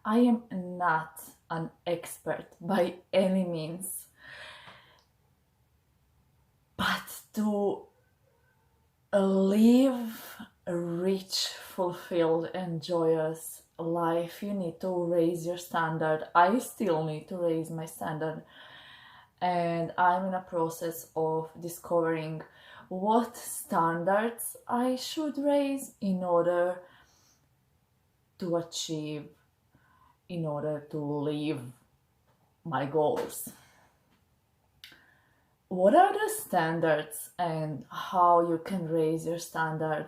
I am not an expert by any means, but to live a rich, fulfilled, and joyous life, you need to raise your standard. I still need to raise my standard, and I'm in a process of discovering what standards I should raise to achieve, in order to live my goals. What are the standards and how you can raise your standard?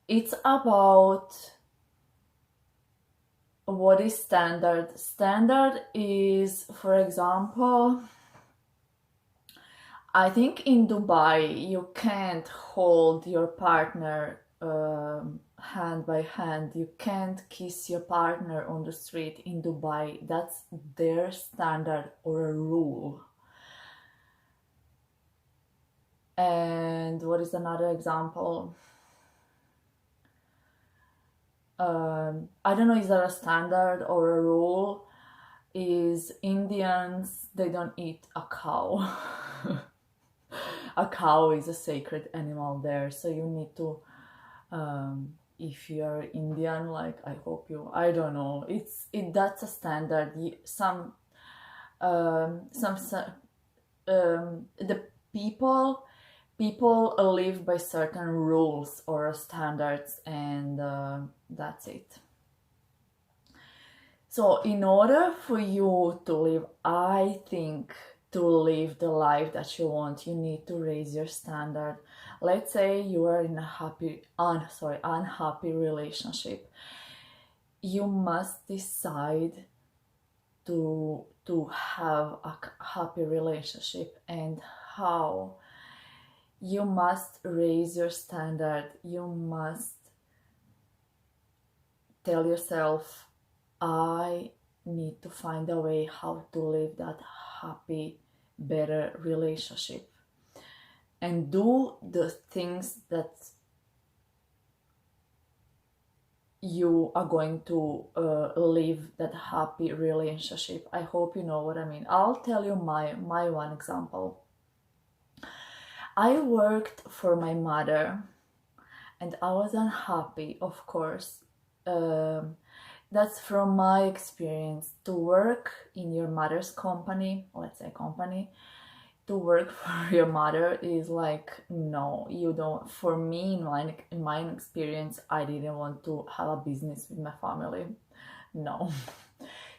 It's about what is standard. Standard is, for example, I think in Dubai you can't hold your partner hand by hand. You can't kiss your partner on the street in Dubai. That's their standard or a rule. And what is another example? I don't know, is that a standard or a rule? Is Indians, they don't eat a cow. A cow is a sacred animal there, so you need to, if you're Indian, like, I hope you, I don't know, that's a standard. The people live by certain rules or standards, and that's it. So in order for you to live, I think, to live the life that you want, you need to raise your standard. Let's say you are in a unhappy relationship. You must decide to have a happy relationship, and how? You must raise your standard. You must tell yourself, I need to find a way how to live that happy, better relationship, and do the things that you are going to live that happy relationship. I hope you know what I mean. I'll tell you my one example. I worked for my mother, and I was unhappy, of course. That's from my experience. To work in your mother's company, let's say company, to work for your mother is like, no, you don't. For me, in my experience, I didn't want to have a business with my family. No.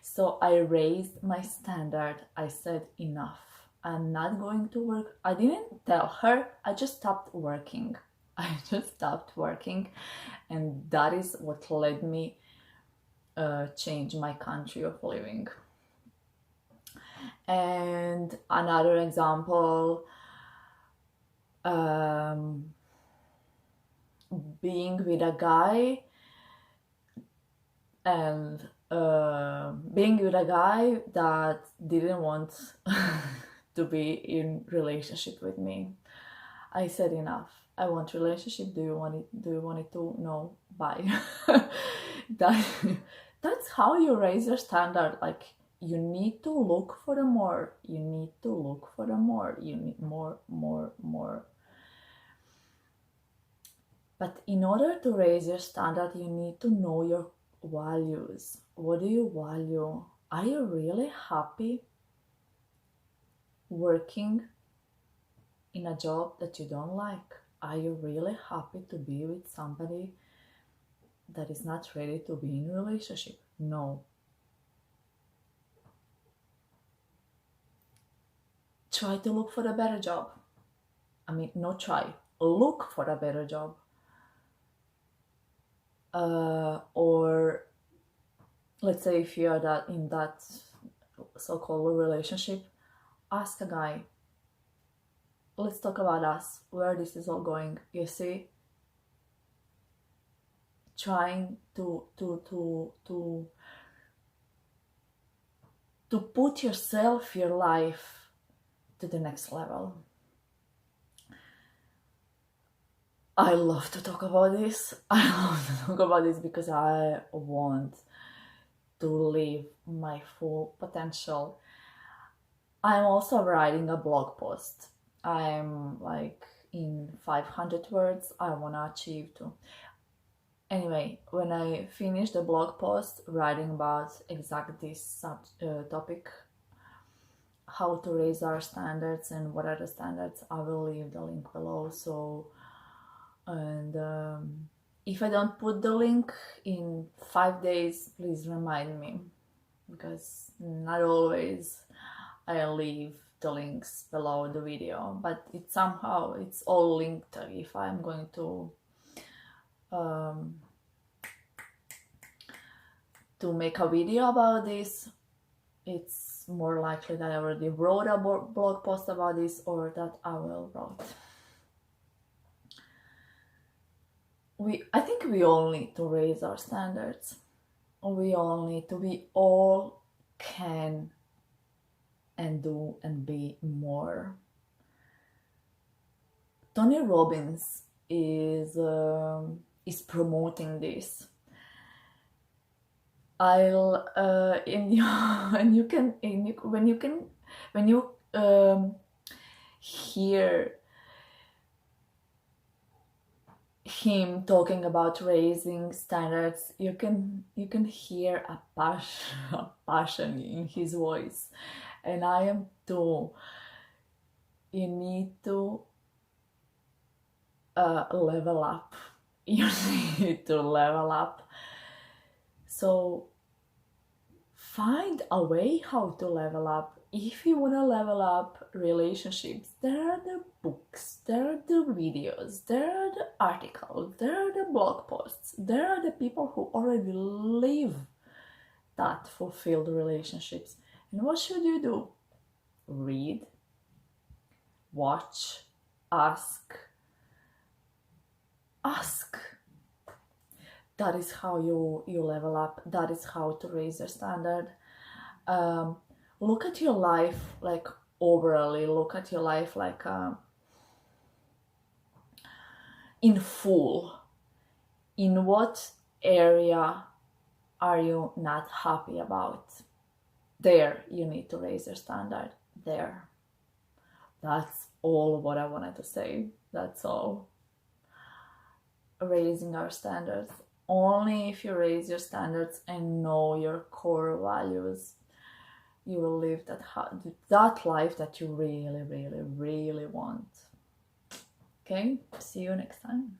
So I raised my standard. I said, enough. I'm not going to work. I didn't tell her. I just stopped working. I just stopped working, and that is what led me change my country of living. And another example, being with a guy and being with a guy that didn't want to be in relationship with me. I said, enough. I want relationship. Do you want it? Do you want it too? No. Bye. That's how you raise your standard. Like, you need to look for the more. You need to look for the more. You need more, more, more. But in order to raise your standard, you need to know your values. What do you value? Are you really happy working in a job that you don't like? Are you really happy to be with somebody that is not ready to be in a relationship? No. Try to look for a better job. I mean, not try. Look for a better job. Or let's say if you are in that so-called relationship, ask a guy, let's talk about us, where this is all going. You see, trying to put yourself, your life, to the next level. I love to talk about this. I love to talk about this because I want to live my full potential. I'm also writing a blog post. I'm like in 500 words. I want to achieve to. Anyway, when I finish the blog post writing about exactly this topic, how to raise our standards and what are the standards, I will leave the link below. So, and if I don't put the link in 5 days, please remind me, because not always I leave the links below the video, but it's all linked. If I'm going um, to make a video about this, it's more likely that I already wrote a blog post about this, or that I will write. I think we all need to raise our standards. We all can and do and be more. Tony Robbins is promoting this. I'll when you hear him talking about raising standards, you can hear a passion in his voice, and I am too. You need to level up. You need to level up. So find a way how to level up. If you want to level up relationships, there are the books, there are the videos, there are the articles, there are the blog posts, there are the people who already live that fulfilled relationships. And what should you do? Read, watch, ask. That is how you level up. That is how to raise your standard. Look at your life like overally. Look at your life like in full. In what area are you not happy about? There you need to raise your standard. There. That's all what I wanted to say. That's all. Raising our standards. Only if you raise your standards and know your core values, you will live that life that you really, really, really want. Okay, see you next time.